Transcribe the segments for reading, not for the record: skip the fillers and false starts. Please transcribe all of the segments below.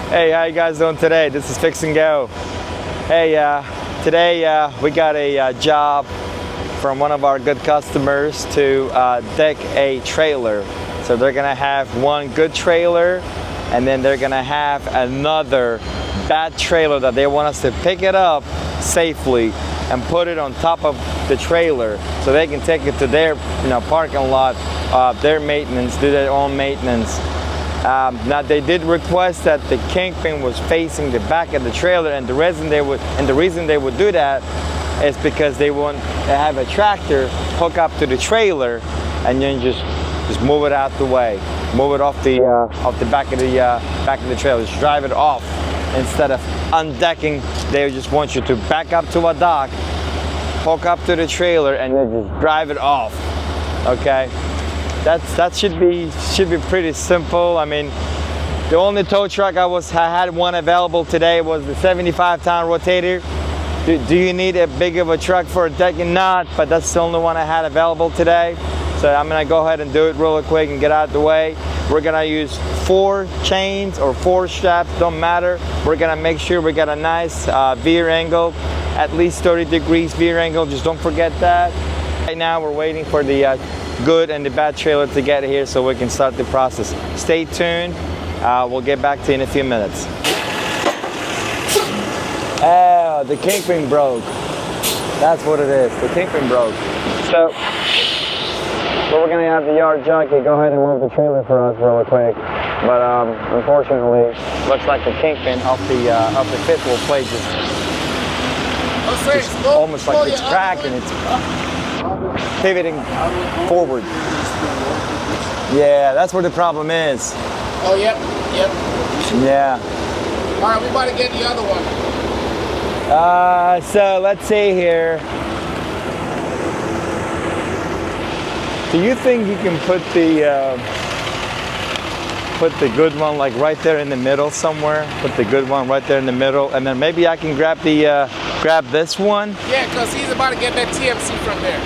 Hey, how you guys doing today? This is Fix Go. Hey, today we got a job from one of our good customers to deck a trailer. So they're gonna have one good trailer, and then they're gonna have another bad trailer that they want us to pick it up safely and put it on top of the trailer so they can take it to their parking lot, their maintenance, do their own maintenance. Now they did request that the kingpin was facing the back of the trailer, and the reason they would do that is because they want to have a tractor hook up to the trailer and then just move it out the way, move it off the back of the trailer, just drive it off instead of undecking. They just want you to back up to a dock, hook up to the trailer, and then just drive it off. Okay. That should be pretty simple. I mean, the only tow truck I had one available today was the 75-ton rotator. Do you need a big of a truck for a decking? Not, but that's the only one I had available today. So I'm gonna go ahead and do it real quick and get out of the way. We're gonna use 4 chains or 4 straps, don't matter. We're gonna make sure we got a nice veer angle, at least 30 degrees veer angle. Just don't forget that. Right now we're waiting for the good and the bad trailer to get here so we can start the process. Stay tuned. We'll get back to you in a few minutes. Oh, the kingpin broke. That's what it is. The kingpin broke. So we're gonna have the yard junkie go ahead and move the trailer for us real quick. But unfortunately, looks like the kingpin off the fifth wheel plate just almost like it's cracked and it's pivoting forward. Yeah, that's where the problem is. Oh, yep. Yeah. All right, we about to get the other one. So let's see here. Do you think you can put the good one like right there in the middle somewhere? Put the good one right there in the middle, and then maybe I can grab this one. Yeah, because he's about to get that TMC from there.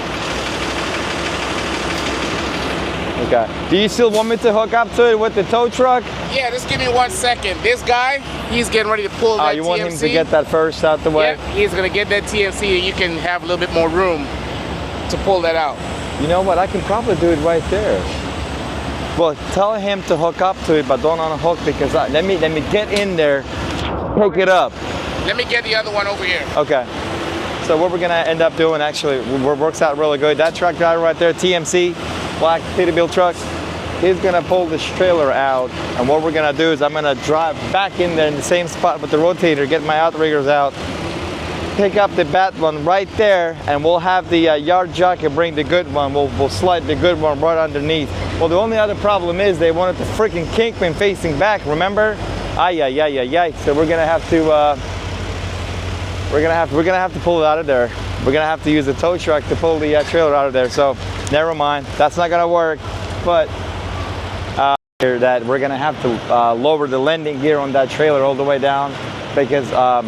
Okay. Do you still want me to hook up to it with the tow truck? Yeah, just give me 1 second. This guy, he's getting ready to pull that TMC. You want him to get that first out the way? Yeah, he's going to get that TMC, and you can have a little bit more room to pull that out. You know what? I can probably do it right there. Well, tell him to hook up to it, but don't unhook because let me get in there, pick it up. Let me get the other one over here. Okay. So what we're going to end up doing actually works out really good. That truck driver right there, TMC, black Peterbilt truck, he's gonna pull this trailer out, and what we're gonna do is I'm gonna drive back in there in the same spot with the rotator, get my outriggers out, pick up the bad one right there, and we'll have the yard jockey bring the good one. We'll slide the good one right underneath. Well, the only other problem is they wanted the freaking kingpin facing back, remember? Ay. So we're gonna have to pull it out of there. We're gonna have to use the tow truck to pull the trailer out of there. So never mind, that's not gonna work. But that we're gonna have to lower the landing gear on that trailer all the way down because the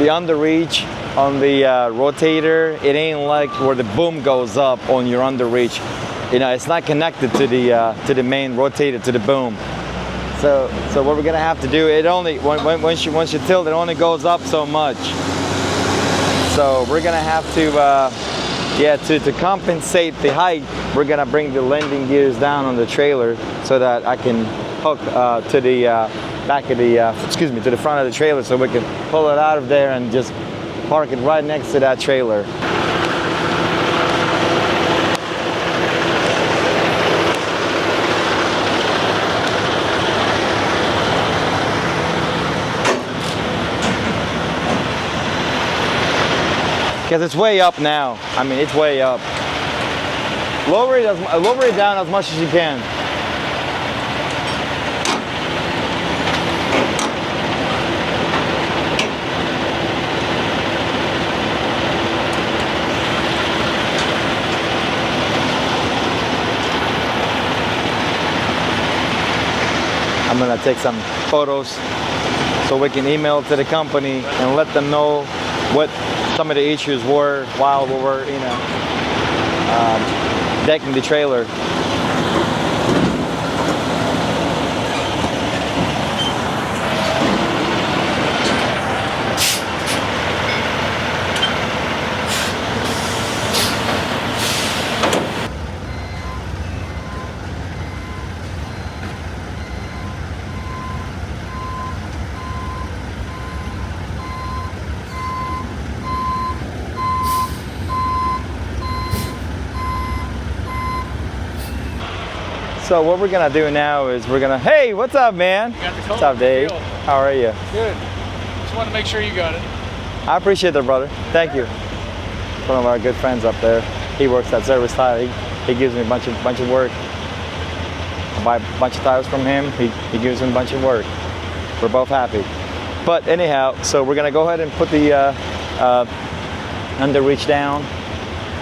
underreach on the rotator, it ain't like where the boom goes up on your underreach. It's not connected to the main rotator, to the boom. So what we're gonna have to do, it only once you tilt, it only goes up so much. So we're gonna have to to compensate the height, we're gonna bring the landing gears down on the trailer so that I can hook to the back of the to the front of the trailer so we can pull it out of there and just park it right next to that trailer. Because it's way up now. I mean, it's way up. Lower it down as much as you can. I'm gonna take some photos so we can email it to the company and let them know what some of the issues were while we were, decking the trailer. So what we're gonna do now is we're gonna, hey, what's up, man? Got the code. What's up, Dave? Deal. How are you? Good. Just want to make sure you got it. I appreciate that, brother. Thank you. One of our good friends up there. He works at Service Tire. He gives me a bunch of work. I buy a bunch of tires from him. He gives me a bunch of work. We're both happy. But anyhow, so we're gonna go ahead and put the underreach down,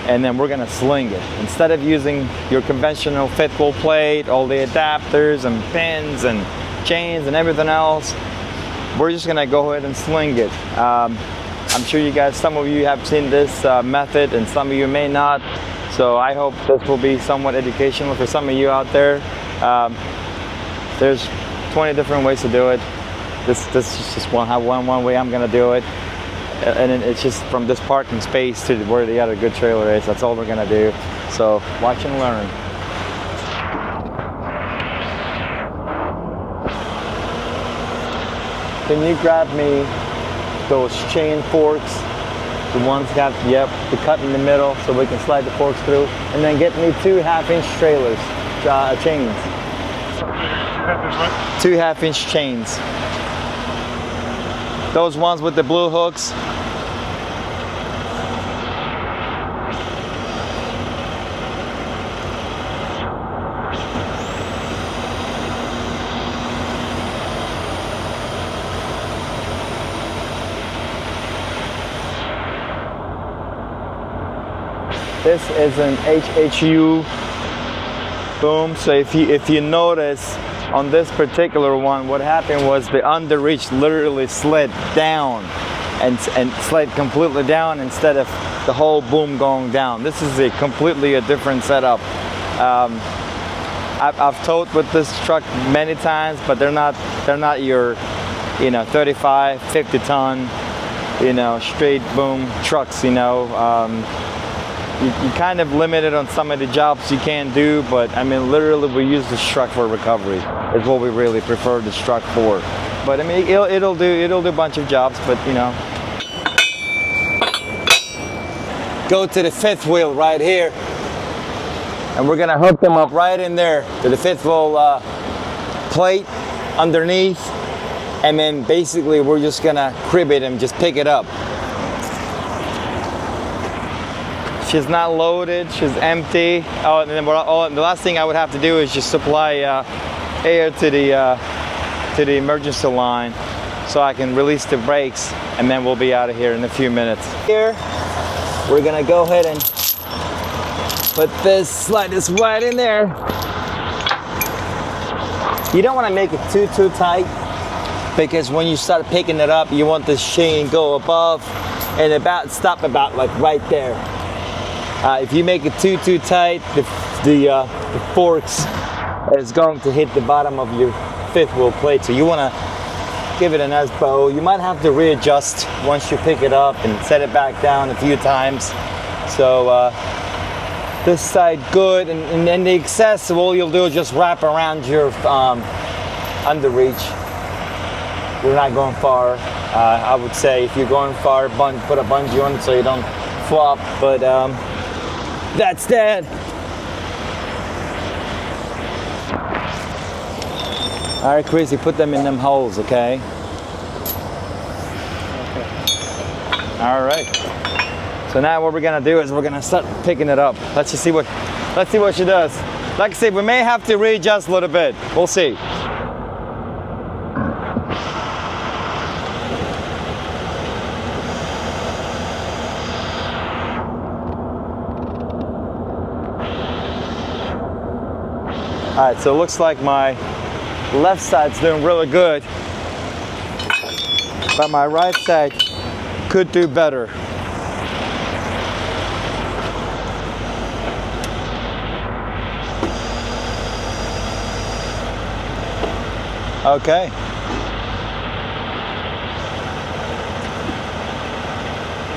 and then we're gonna sling it. Instead of using your conventional fifth wheel plate, all the adapters and pins and chains and everything else, we're just gonna go ahead and sling it. I'm sure you guys, some of you have seen this method and some of you may not. So I hope this will be somewhat educational for some of you out there. There's 20 different ways to do it. This is just one way I'm gonna do it. And it's just from this parking space to where the other good trailer is. That's all we're gonna do. So watch and learn. Can you grab me those chain forks? The ones got, yep, the cut in the middle so we can slide the forks through. And then get me 2 half-inch trailers, chains. 2 half-inch chains. Those ones with the blue hooks. This is an HHU boom. So if you notice on this particular one, what happened was the underreach literally slid down and slid completely down instead of the whole boom going down. This is a completely different setup. I've towed with this truck many times, but they're not your 35, 50 ton straight boom trucks. You kind of limited on some of the jobs you can do, but I mean, literally we use this truck for recovery. Is what we really prefer this truck for. But I mean, it'll do a bunch of jobs, but go to the fifth wheel right here, and we're gonna hook them up right in there to the fifth wheel plate underneath, and then basically we're just gonna crib it and just pick it up. She's not loaded, she's empty. Oh, and then the last thing I would have to do is just supply air to the emergency line so I can release the brakes, and then we'll be out of here in a few minutes. Here, we're gonna go ahead and slide this right in there. You don't wanna make it too tight, because when you start picking it up, you want the chain go above and stop about like right there. If you make it too tight, the forks is going to hit the bottom of your fifth wheel plate. So you want to give it a nice bow. You might have to readjust once you pick it up and set it back down a few times. So this side good, and then the excess, all you'll do is just wrap around your underreach. You're not going far. I would say if you're going far, put a bungee on it so you don't flop. But that's that. All right, Chris, you put them in them holes, okay? All right. So now what we're gonna do is we're gonna start picking it up. Let's see what she does. Like I said, we may have to readjust a little bit. We'll see. All right, so it looks like my left side's doing really good, but my right side could do better. Okay.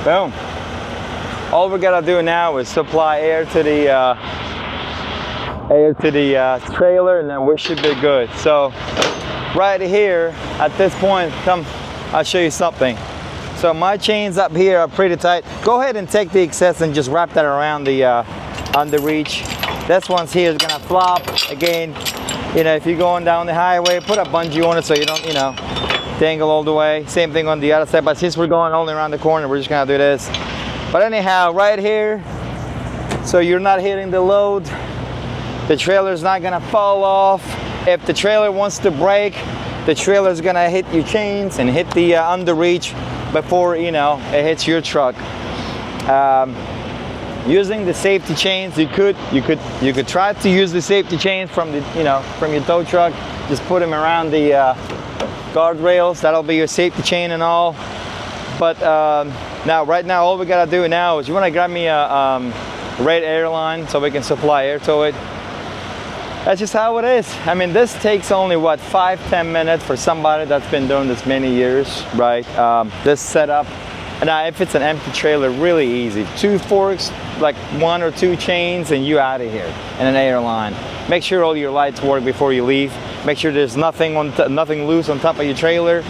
Boom. All we gotta do now is supply air to the trailer, and then we should be good. So right here at this point, come, I'll show you something. So my chains up here are pretty tight. Go ahead and take the excess and just wrap that around the underreach. This one's here is gonna flop. Again, you know, if you're going down the highway, put a bungee on it so you don't, you know, dangle all the way. Same thing on the other side, but since we're going only around the corner, we're just gonna do this. But anyhow, right here, so you're not hitting the load, the trailer's not gonna fall off. If the trailer wants to break, the trailer's gonna hit your chains and hit the underreach before, you know, it hits your truck. Using the safety chains, you could try to use the safety chains from the, you know, from your tow truck. Just put them around the guardrails. That'll be your safety chain and all. But right now, all we gotta do now is you wanna grab me a red airline so we can supply air to it. That's just how it is. I mean, this takes only what, 5-10 minutes for somebody that's been doing this many years, right? This setup. Now, if it's an empty trailer, really easy. 2 forks, like 1 or 2 chains, and you out of here. And an airline. Make sure all your lights work before you leave. Make sure there's nothing nothing loose on top of your trailer.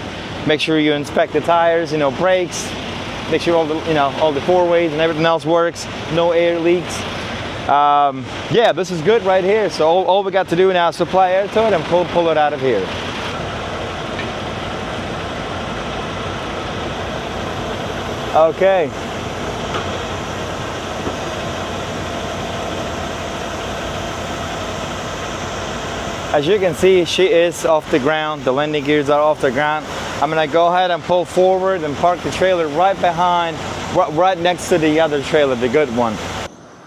Make sure you inspect the tires, you know, brakes. Make sure all the, you know, all the 4-ways and everything else works. No air leaks. Yeah, this is good right here. So all we got to do now is supply air to it and pull it out of here. Okay. As you can see, she is off the ground. The landing gears are off the ground. I'm gonna go ahead and pull forward and park the trailer right behind, right next to the other trailer, the good one.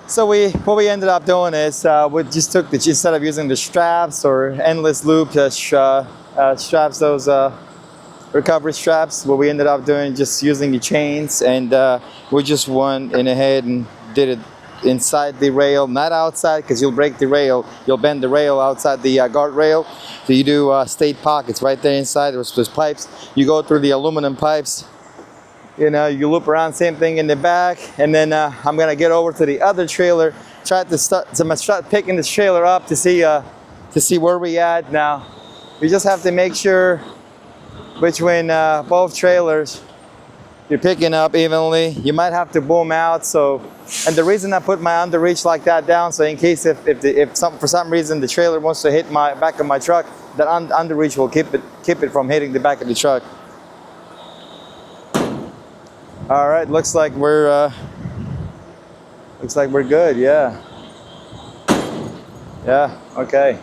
So what we ended up doing is we just took instead of using the straps or endless loop straps, those recovery straps, what we ended up doing just using the chains, and we just went in ahead and did it inside the rail, not outside, because you'll break the rail, you'll bend the rail outside the guardrail. So you do state pockets right there inside. There's pipes. You go through the aluminum pipes. You know, you loop around, same thing in the back, and then I'm gonna get over to the other trailer. I'm gonna start picking this trailer up to see where we at now. We just have to make sure between both trailers you're picking up evenly. You might have to boom out. So, and the reason I put my underreach like that down, so in case if for some reason the trailer wants to hit my back of my truck, that underreach will keep it from hitting the back of the truck. All right, looks like we're good. Yeah. Yeah. Okay.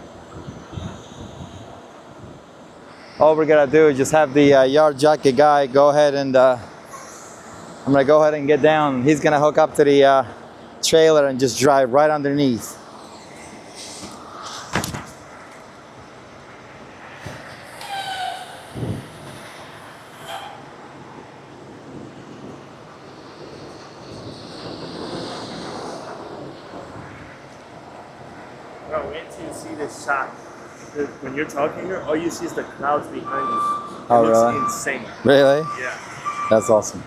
All we're gonna do is just have the yard jockey guy go ahead and I'm gonna go ahead and get down. He's gonna hook up to the trailer and just drive right underneath. Bro, wait till you see this shot. When you're talking here, all you see is the clouds behind you. Oh, It looks really? insane. Really? Yeah. That's awesome.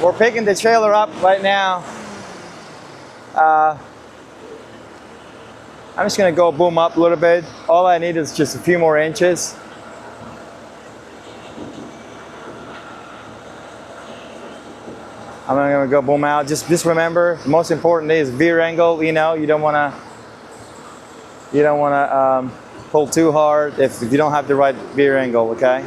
We're picking the trailer up right now. I'm just gonna go boom up a little bit. All I need is just a few more inches. I'm gonna go boom out. Just remember, the most important thing is veer angle. You know, you don't wanna pull too hard if you don't have the right veer angle. Okay.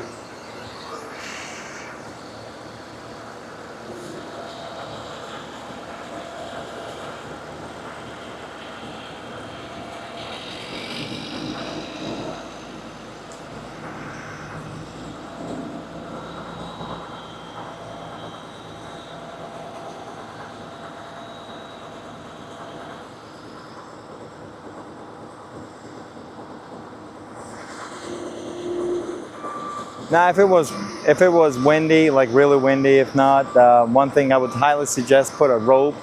Now, if it was windy, like really windy, if not, one thing I would highly suggest, put a rope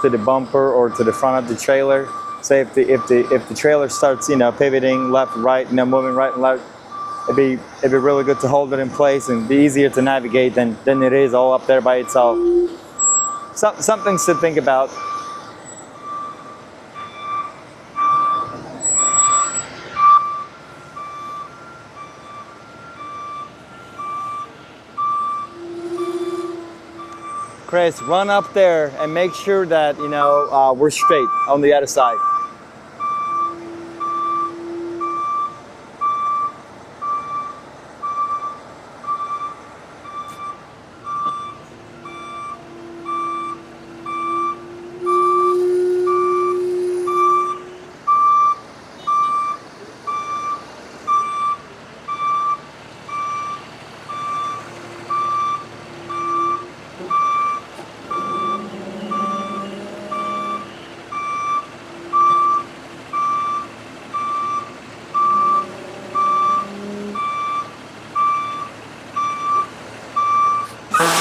to the bumper or to the front of the trailer. So if the trailer starts, you know, pivoting left, right, you know, moving right and left, it'd be really good to hold it in place and be easier to navigate than it is all up there by itself. Some things to think about. Chris, run up there and make sure that, you know, we're straight on the other side.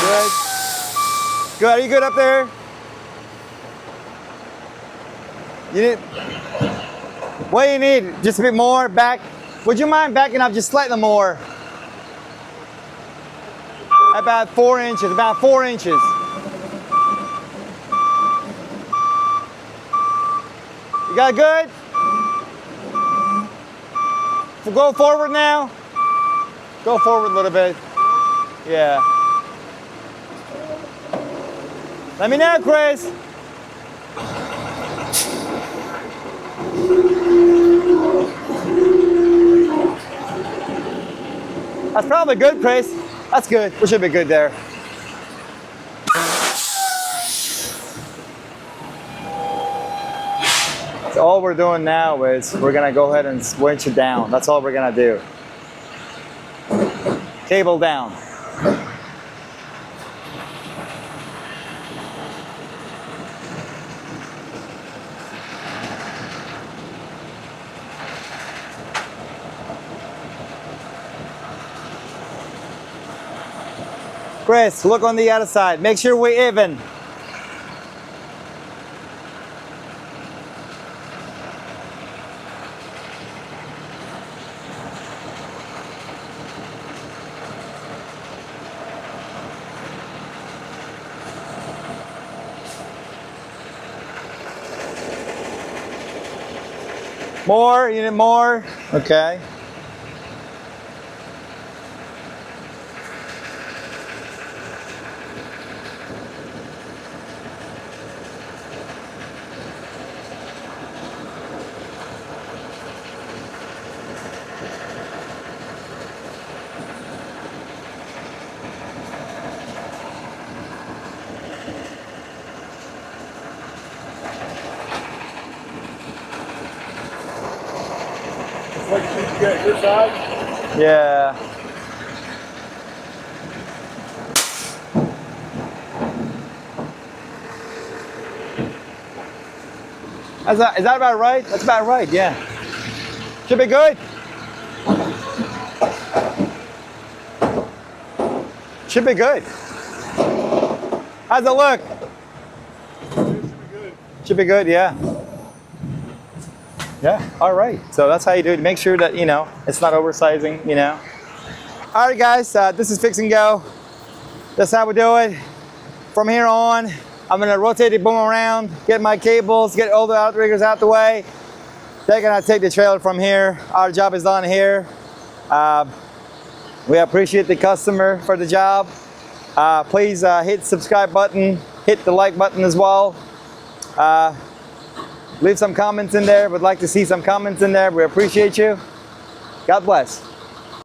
Good. Good. Are you good up there? You need. What do you need? Just a bit more back. Would you mind backing up just slightly more? About 4 inches. About 4 inches. You got good? Go forward now. Go forward a little bit. Yeah. Let me know, Chris. That's probably good, Chris. That's good. We should be good there. So all we're doing now is we're gonna go ahead and winch it down. That's all we're gonna do. Cable down. Chris, look on the other side. Make sure we're even. More? You need more? Okay. What you get your side? Yeah. Is that about right? That's about right, yeah. Should be good. Should be good. How's it look? Should be good. Should be good, yeah. Yeah, all right. So that's how you do it. Make sure that, you know, it's not oversizing, you know. All right, guys, this is Fix and Go. That's how we do it. From here on, I'm gonna rotate the boom around, get my cables, get all the outriggers out the way. They're gonna take the trailer from here. Our job is done here. We appreciate the customer for the job. Please hit the subscribe button, hit the like button as well. Leave some comments in there. Would like to see some comments in there. We appreciate you. God bless.